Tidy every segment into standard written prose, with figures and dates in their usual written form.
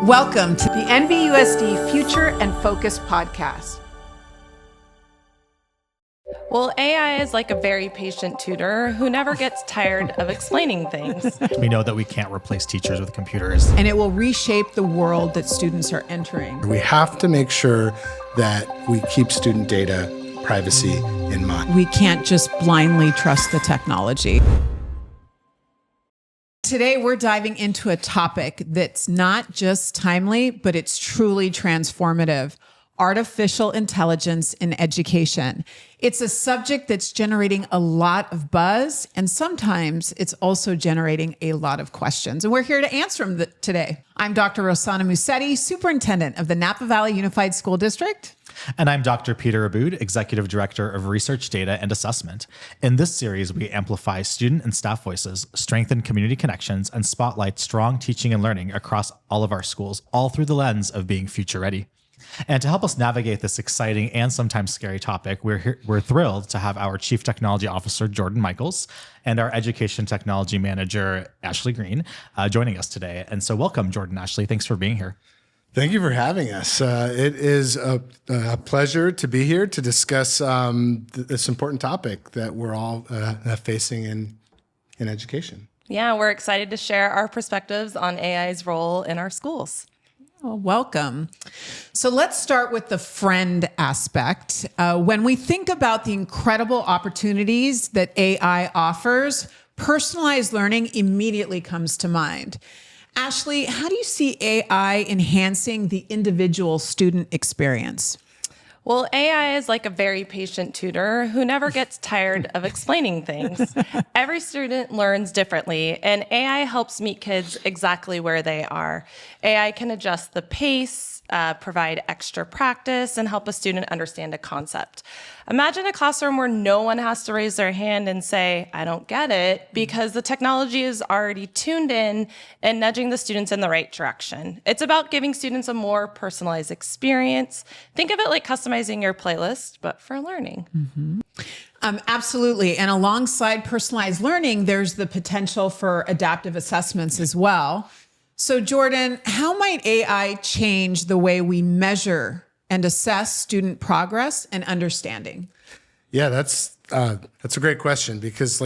Welcome to the NVUSD Future and Focus podcast. Well, AI is like a very patient tutor who never gets tired of explaining things. We know that we can't replace teachers with computers. And it will reshape the world that students are entering. We have to make sure that we keep student data privacy in mind. We can't just blindly trust the technology. Today, we're diving into a topic that's not just timely, but it's truly transformative: artificial intelligence in education. It's a subject that's generating a lot of buzz, and sometimes it's also generating a lot of questions. And we're here to answer them today. I'm Dr. Rossana Musetti, Superintendent of the Napa Valley Unified School District. And I'm Dr. Peter Aboud, Executive Director of Research, Data, and Assessment. In this series, we amplify student and staff voices, strengthen community connections, and spotlight strong teaching and learning across all of our schools, all through the lens of being future ready. And to help us navigate this exciting and sometimes scary topic, we're thrilled to have our Chief Technology Officer, Jordan Michaels, and our Education Technology Manager, Ashley Green, joining us today. And so welcome, Jordan, Ashley. Thanks for being here. Thank you for having us. It is a pleasure to be here to discuss this important topic that we're all facing in education. Yeah, we're excited to share our perspectives on AI's role in our schools. Well, welcome. So let's start with the friend aspect. When we think about the incredible opportunities that AI offers, personalized learning immediately comes to mind. Ashley, how do you see AI enhancing the individual student experience? Well, AI is like a very patient tutor who never gets tired of explaining things. Every student learns differently, and AI helps meet kids exactly where they are. AI can adjust the pace, provide extra practice, and help a student understand a concept. Imagine a classroom where no one has to raise their hand and say, I don't get it, because the technology is already tuned in and nudging the students in the right direction. It's about giving students a more personalized experience. Think of it like customizing your playlist, but for learning. Mm-hmm. Absolutely. And alongside personalized learning, there's the potential for adaptive assessments as well. So Jordan, how might AI change the way we measure and assess student progress and understanding? Yeah, that's a great question, because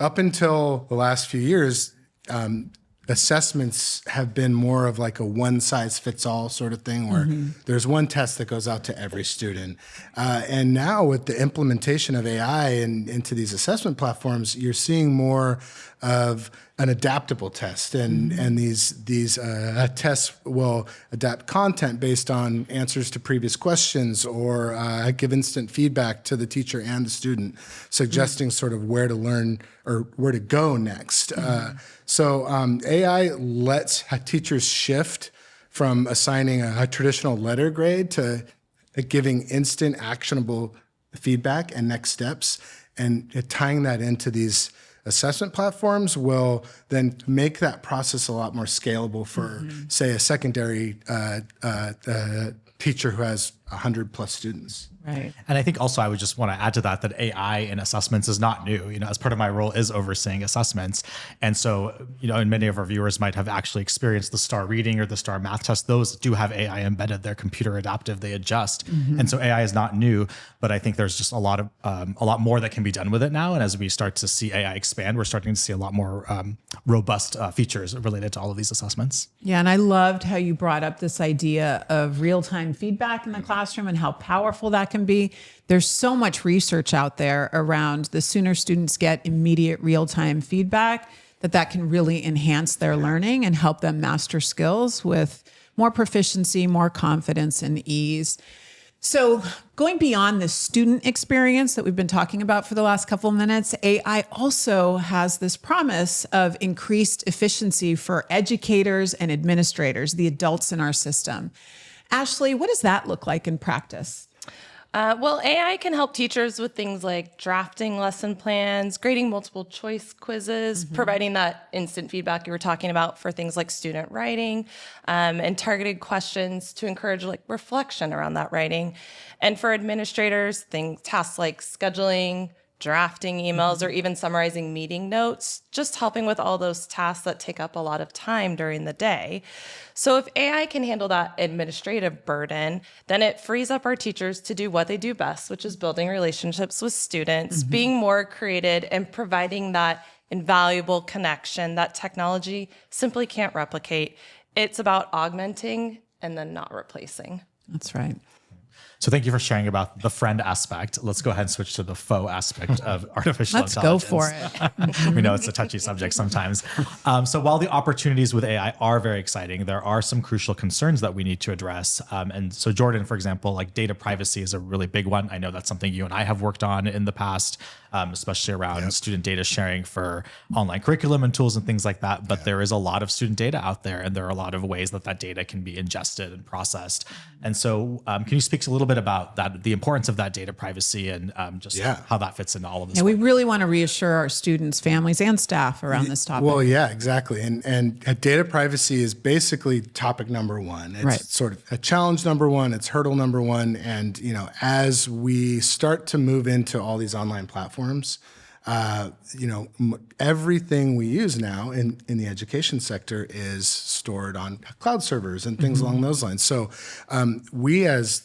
up until the last few years, assessments have been more of like a one-size-fits-all sort of thing, where there's one test that goes out to every student. And now with the implementation of AI into these assessment platforms, you're seeing more of an adaptable test, and these tests will adapt content based on answers to previous questions, or give instant feedback to the teacher and the student, suggesting sort of where to learn or where to go next. So AI lets teachers shift from assigning a traditional letter grade to giving instant actionable feedback and next steps, and tying that into these assessment platforms will then make that process a lot more scalable for, say, a secondary teacher who has 100+ students. Right. And I think also I would just want to add to that AI in assessments is not new. As part of my role is overseeing assessments. And so, and many of our viewers might have actually experienced the STAR reading or the STAR math test. Those do have AI embedded. They're computer adaptive. They adjust. And so AI is not new, but I think there's just a lot more that can be done with it now. And as we start to see AI expand, we're starting to see a lot more robust features related to all of these assessments. Yeah, and I loved how you brought up this idea of real-time feedback in the classroom and how powerful that can be. There's so much research out there around the sooner students get immediate real-time feedback, that can really enhance their learning and help them master skills with more proficiency, more confidence, and ease. So going beyond the student experience that we've been talking about for the last couple of minutes, AI also has this promise of increased efficiency for educators and administrators, the adults in our system. Ashley, what does that look like in practice? Well, AI can help teachers with things like drafting lesson plans, grading multiple choice quizzes, providing that instant feedback you were talking about for things like student writing, and targeted questions to encourage reflection around that writing. And for administrators, tasks like scheduling, drafting emails, or even summarizing meeting notes, just helping with all those tasks that take up a lot of time during the day. So if AI can handle that administrative burden, then it frees up our teachers to do what they do best, which is building relationships with students, being more creative, and providing that invaluable connection that technology simply can't replicate. It's about augmenting and then not replacing. That's right. So thank you for sharing about the friend aspect. Let's go ahead and switch to the foe aspect of artificial Let's go intelligence. for it. We know it's a touchy subject sometimes. So while the opportunities with AI are very exciting, there are some crucial concerns that we need to address. And so Jordan, for example, like data privacy is a really big one. I know that's something you and I have worked on in the past, especially around student data sharing for online curriculum and tools and things like that. But there is a lot of student data out there, and there are a lot of ways that that data can be ingested and processed. And so can you speak a little bit about that, the importance of that data privacy, and just how that fits into all of this? Yeah, we really want to reassure our students, families, and staff around this topic. Well, yeah, exactly. And data privacy is basically topic number one. It's sort of a challenge number one. It's hurdle number one. And, as we start to move into all these online platforms, everything we use now in the education sector is stored on cloud servers and things along those lines. So we as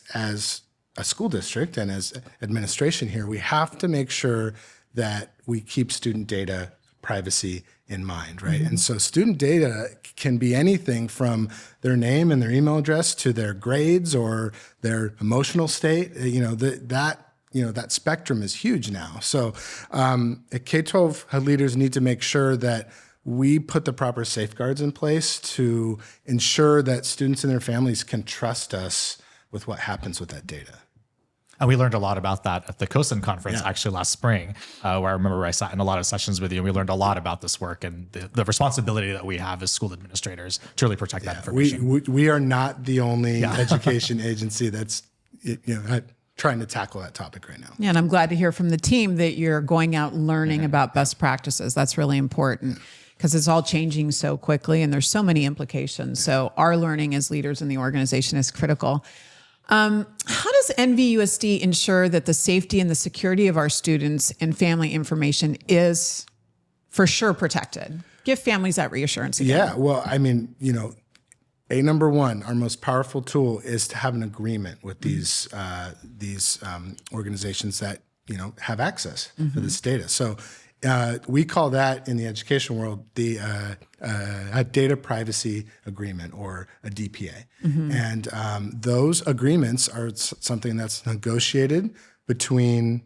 a school district and as administration here, we have to make sure that we keep student data privacy in mind, right? And so student data can be anything from their name and their email address to their grades or their emotional state. That spectrum is huge now. So at K-12 leaders need to make sure that we put the proper safeguards in place to ensure that students and their families can trust us with what happens with that data. And we learned a lot about that at the COSIN conference actually last spring, where I remember I sat in a lot of sessions with you, and we learned a lot about this work and the responsibility that we have as school administrators to really protect that information. We are not the only education agency that's trying to tackle that topic right now. Yeah, and I'm glad to hear from the team that you're going out learning about best practices. That's really important because it's all changing so quickly and there's so many implications. So our learning as leaders in the organization is critical. How does NVUSD ensure that the safety and the security of our students and family information is for sure protected? Give families that reassurance again. Yeah, well, number one, our most powerful tool is to have an agreement with these organizations that have access to this data. So we call that in the education world a data privacy agreement, or a DPA. And those agreements are something that's negotiated between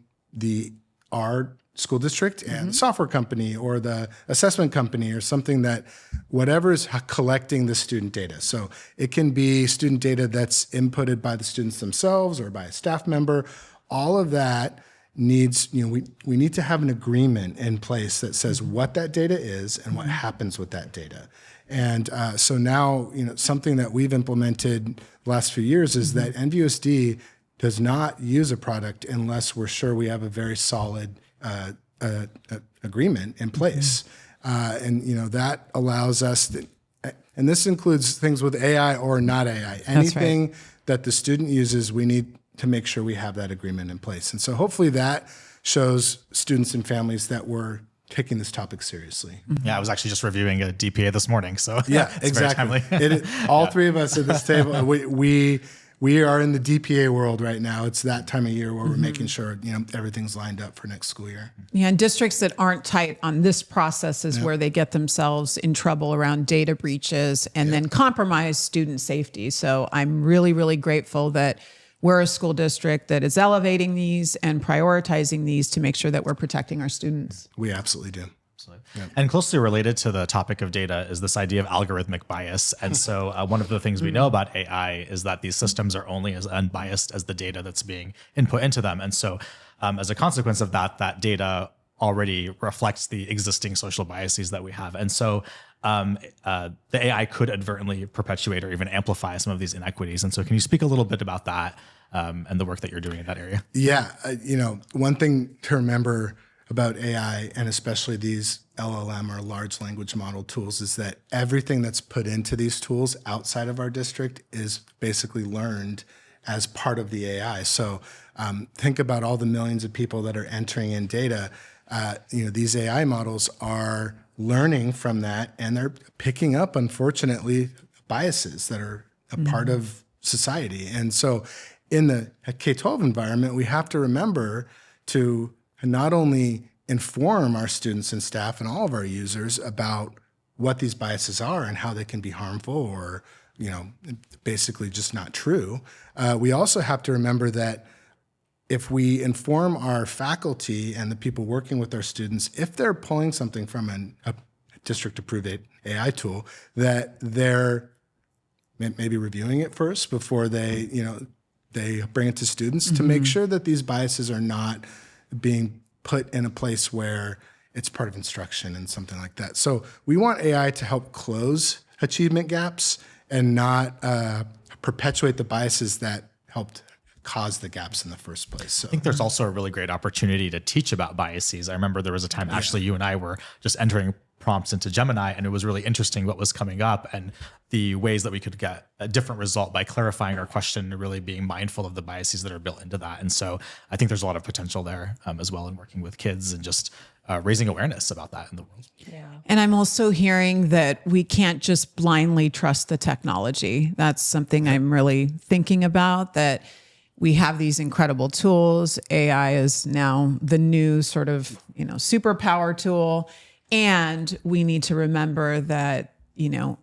our school district and the software company or the assessment company, or something that whatever is collecting the student data. So it can be student data that's inputted by the students themselves or by a staff member. All of that needs, we need to have an agreement in place that says what that data is and what happens with that data. And so now, something that we've implemented the last few years is that NVUSD does not use a product unless we're sure we have a very solid agreement in place. And that allows us, and this includes things with AI or not AI. Anything that the student uses, we need to make sure we have that agreement in place. And so hopefully that shows students and families that we're taking this topic seriously. Yeah, I was actually just reviewing a DPA this morning, so yeah, it's exactly. very timely. All three of us at this table, we are in the DPA world right now. It's that time of year where we're making sure everything's lined up for next school year. Yeah, and districts that aren't tight on this process is where they get themselves in trouble around data breaches and then compromise student safety. So I'm really, really grateful that we're a school district that is elevating these and prioritizing these to make sure that we're protecting our students. We absolutely do. Yep. And closely related to the topic of data is this idea of algorithmic bias. And so one of the things we know about AI is that these systems are only as unbiased as the data that's being input into them. And so as a consequence of that, that data already reflects the existing social biases that we have. And so the AI could advertently perpetuate or even amplify some of these inequities. And so can you speak a little bit about that and the work that you're doing in that area? Yeah. One thing to remember about AI, and especially these LLM or large language model tools, is that everything that's put into these tools outside of our district is basically learned as part of the AI. So think about all the millions of people that are entering in data. These AI models are learning from that, and they're picking up, unfortunately, biases that are a part of society. And so in the K-12 environment, we have to remember to not only inform our students and staff and all of our users about what these biases are and how they can be harmful or, basically just not true. We also have to remember that if we inform our faculty and the people working with our students, if they're pulling something from a district-approved AI tool, that they're maybe reviewing it first before they bring it to students to make sure that these biases are not being put in a place where it's part of instruction and something like that. So we want AI to help close achievement gaps and not perpetuate the biases that helped cause the gaps in the first place. So I think there's also a really great opportunity to teach about biases. I remember there was a time, Ashley, you and I were just entering prompts into Gemini, and it was really interesting what was coming up and the ways that we could get a different result by clarifying our question and really being mindful of the biases that are built into that. And so I think there's a lot of potential there as well in working with kids and just raising awareness about that in the world. Yeah. And I'm also hearing that we can't just blindly trust the technology. That's something I'm really thinking about, that we have these incredible tools. AI is now the new sort of, superpower tool. And we need to remember that,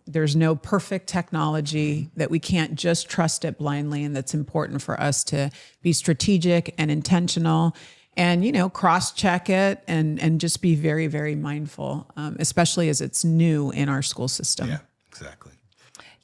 there's no perfect technology, that we can't just trust it blindly. And that's important for us to be strategic and intentional and, cross-check it and just be very, very mindful, especially as it's new in our school system. yeah, exactly.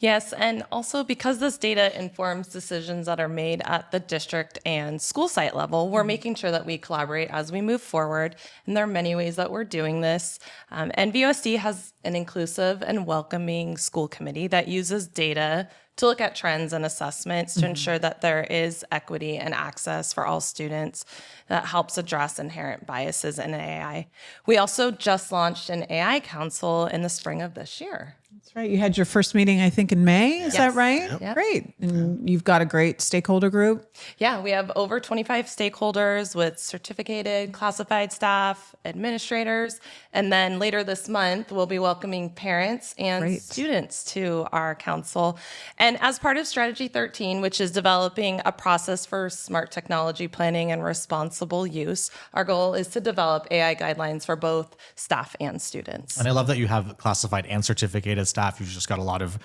Yes, and also because this data informs decisions that are made at the district and school site level, we're making sure that we collaborate as we move forward. And there are many ways that we're doing this. NVUSD has an inclusive and welcoming school committee that uses data to look at trends and assessments to ensure that there is equity and access for all students that helps address inherent biases in AI. We also just launched an AI council in the spring of this year. That's right. You had your first meeting, I think, in May. Is that right? Yep. Great. And you've got a great stakeholder group. Yeah, we have over 25 stakeholders with certificated, classified staff, administrators, and then later this month, we'll be welcoming parents and students to our council. And as part of Strategy 13, which is developing a process for smart technology planning and responsible use, our goal is to develop AI guidelines for both staff and students. And I love that you have classified and certificated staff. You've just got a lot of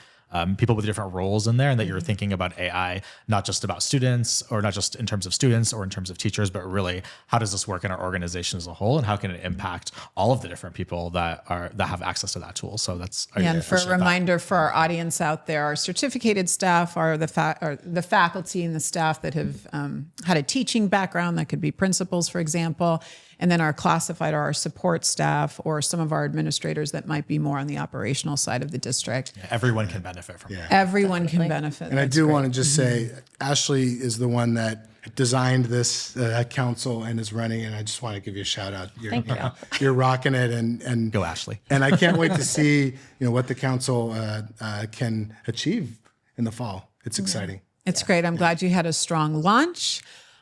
people with different roles in there, and that you're thinking about AI, not just about students or not just in terms of students or in terms of teachers, but really how does this work in our organization as a whole, and how can it impact all of the different people that have access to that tool. So that's And for a reminder for our audience out there, our certificated staff are the faculty and the staff that have had a teaching background. That could be principals, for example. And then our classified are our support staff or some of our administrators that might be more on the operational side of the district. Yeah, everyone can benefit from it. Everyone can benefit. And I do want to just say, Ashley is the one that designed this council and is running, and I just want to give you a shout out. You're rocking it, and Go Ashley. And I can't wait to see what the council can achieve in the fall. It's exciting. It's great. I'm glad you had a strong launch.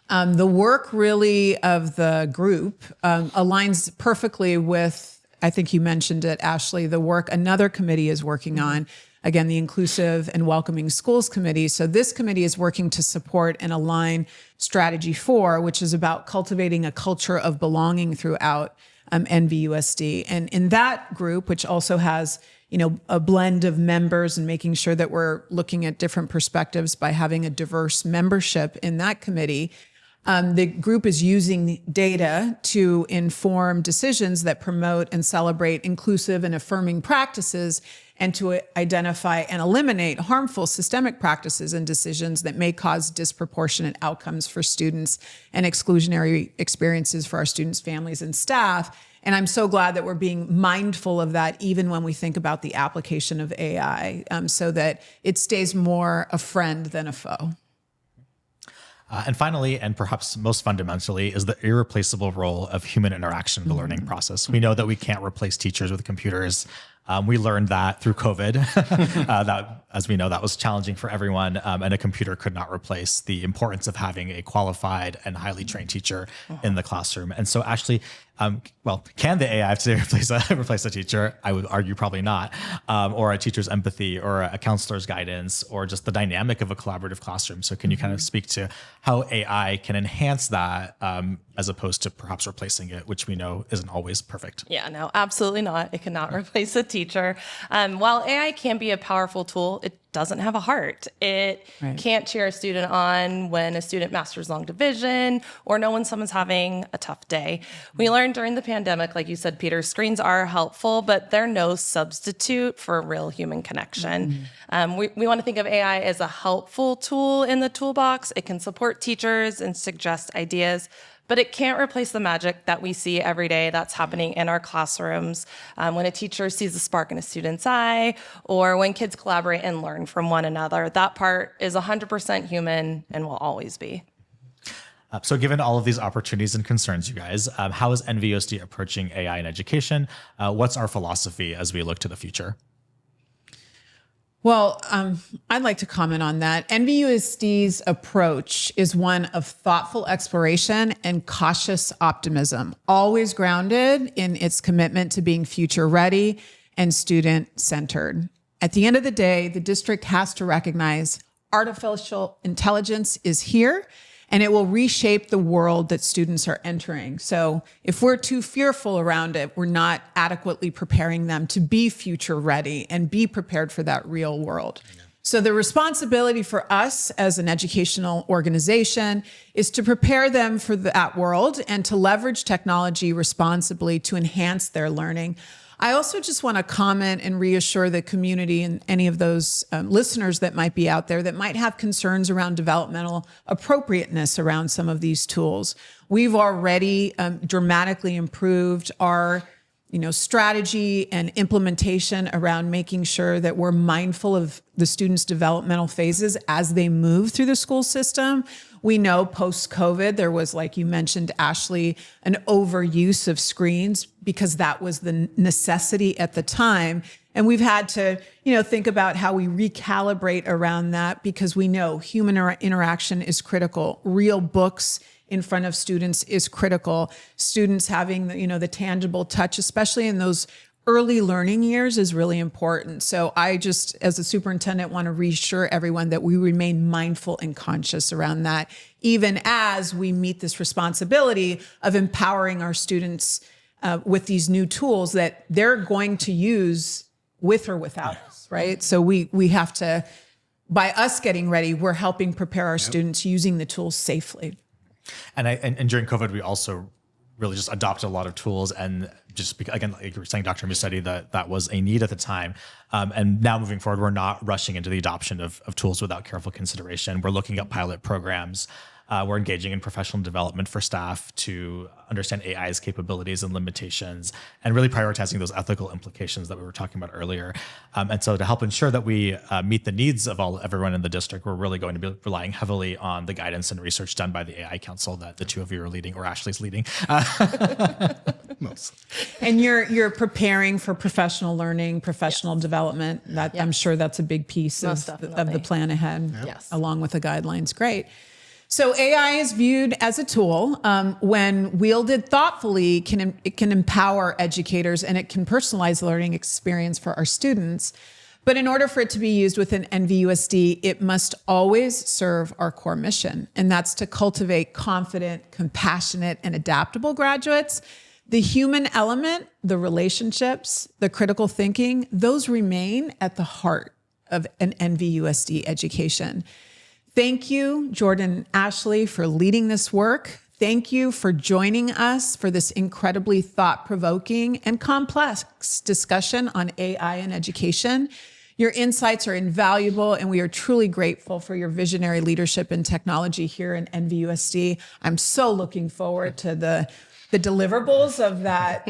The work really of the group aligns perfectly with, I think you mentioned it, Ashley, the work another committee is working on. Again, the Inclusive and Welcoming Schools Committee. So this committee is working to support and align Strategy 4, which is about cultivating a culture of belonging throughout NVUSD. And in that group, which also has a blend of members and making sure that we're looking at different perspectives by having a diverse membership in that committee, the group is using data to inform decisions that promote and celebrate inclusive and affirming practices, and to identify and eliminate harmful systemic practices and decisions that may cause disproportionate outcomes for students and exclusionary experiences for our students, families, and staff. And I'm so glad that we're being mindful of that even when we think about the application of AI, so that it stays more a friend than a foe. And finally, and perhaps most fundamentally, is the irreplaceable role of human interaction in the learning process. We know that we can't replace teachers with computers. We learned that through COVID, that, as we know, that was challenging for everyone, and a computer could not replace the importance of having a qualified and highly trained teacher in the classroom. And so actually, can the AI today replace a teacher? I would argue probably not, or a teacher's empathy, or a counselor's guidance, or just the dynamic of a collaborative classroom. So can you kind of speak to how AI can enhance that, as opposed to perhaps replacing it, which we know isn't always perfect? Yeah, no, absolutely not. It cannot replace a teacher. While AI can be a powerful tool, it doesn't have a heart. It can't cheer a student on when a student masters long division or know when someone's having a tough day. We learned during the pandemic, like you said, Peter, screens are helpful, but they're no substitute for a real human connection. We want to think of AI as a helpful tool in the toolbox. It can support teachers and suggest ideas, but it can't replace the magic that we see every day that's happening in our classrooms, when a teacher sees a spark in a student's eye, or when kids collaborate and learn from one another. That part is 100% human and will always be. So given all of these opportunities and concerns, you guys, how is NVUSD approaching AI in education? What's our philosophy as we look to the future? Well, I'd like to comment on that. NVUSD's approach is one of thoughtful exploration and cautious optimism, always grounded in its commitment to being future ready and student centered. At the end of the day, the district has to recognize artificial intelligence is here, and it will reshape the world that students are entering. So if we're too fearful around it, we're not adequately preparing them to be future ready and be prepared for that real world. So the responsibility for us as an educational organization is to prepare them for that world and to leverage technology responsibly to enhance their learning. I also just want to comment and reassure the community and any of those listeners that might be out there that might have concerns around developmental appropriateness around some of these tools. We've already dramatically improved our strategy and implementation around making sure that we're mindful of the students' developmental phases as they move through the school system. We know post-COVID, there was, like you mentioned, Ashley, an overuse of screens because that was the necessity at the time. And we've had to, think about how we recalibrate around that because we know human interaction is critical. Real books in front of students is critical. Students having the tangible touch, especially in those early learning years, is really important. So I just, as a superintendent, want to reassure everyone that we remain mindful and conscious around that, even as we meet this responsibility of empowering our students with these new tools that they're going to use with or without us, right? So we have to, by us getting ready, we're helping prepare our students using the tools safely. And during COVID, we also really just adopted a lot of tools, and just because, again, like you were saying, Dr. Musetti, that was a need at the time. And now moving forward, we're not rushing into the adoption of tools without careful consideration. We're looking at pilot programs. We're engaging in professional development for staff to understand AI's capabilities and limitations, and really prioritizing those ethical implications that we were talking about earlier. And so to help ensure that we meet the needs of everyone in the district, we're really going to be relying heavily on the guidance and research done by the AI Council that the two of you are leading, or Ashley's leading. Mostly. And you're preparing for professional learning, professional development. That I'm sure that's a big piece of the plan ahead, along with the guidelines. Great. So AI is viewed as a tool. When wielded thoughtfully, it can empower educators and it can personalize the learning experience for our students. But in order for it to be used within NVUSD, it must always serve our core mission, and that's to cultivate confident, compassionate, and adaptable graduates. The human element, the relationships, the critical thinking, those remain at the heart of an NVUSD education. Thank you, Jordan and Ashley, for leading this work. Thank you for joining us for this incredibly thought-provoking and complex discussion on AI and education. Your insights are invaluable, and we are truly grateful for your visionary leadership in technology here in NVUSD. I'm so looking forward to the deliverables of that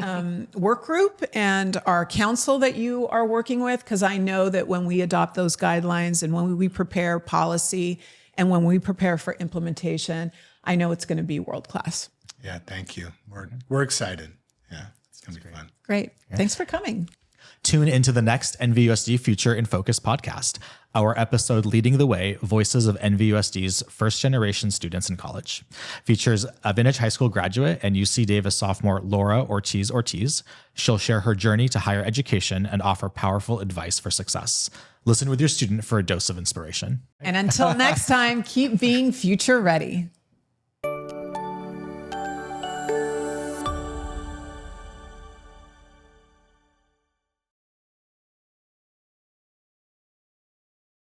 work group and our council that you are working with, because I know that when we adopt those guidelines and when we prepare policy and when we prepare for implementation, I know it's going to be world-class. Yeah, thank you. We're excited. Yeah, it's going to be fun. Great. Thanks for coming. Tune into the next NVUSD Future in Focus podcast, our episode Leading the Way, Voices of NVUSD's first-generation students in college. Features a Vintage High School graduate and UC Davis sophomore Laura Ortiz. She'll share her journey to higher education and offer powerful advice for success. Listen with your student for a dose of inspiration. And until next time, keep being future ready.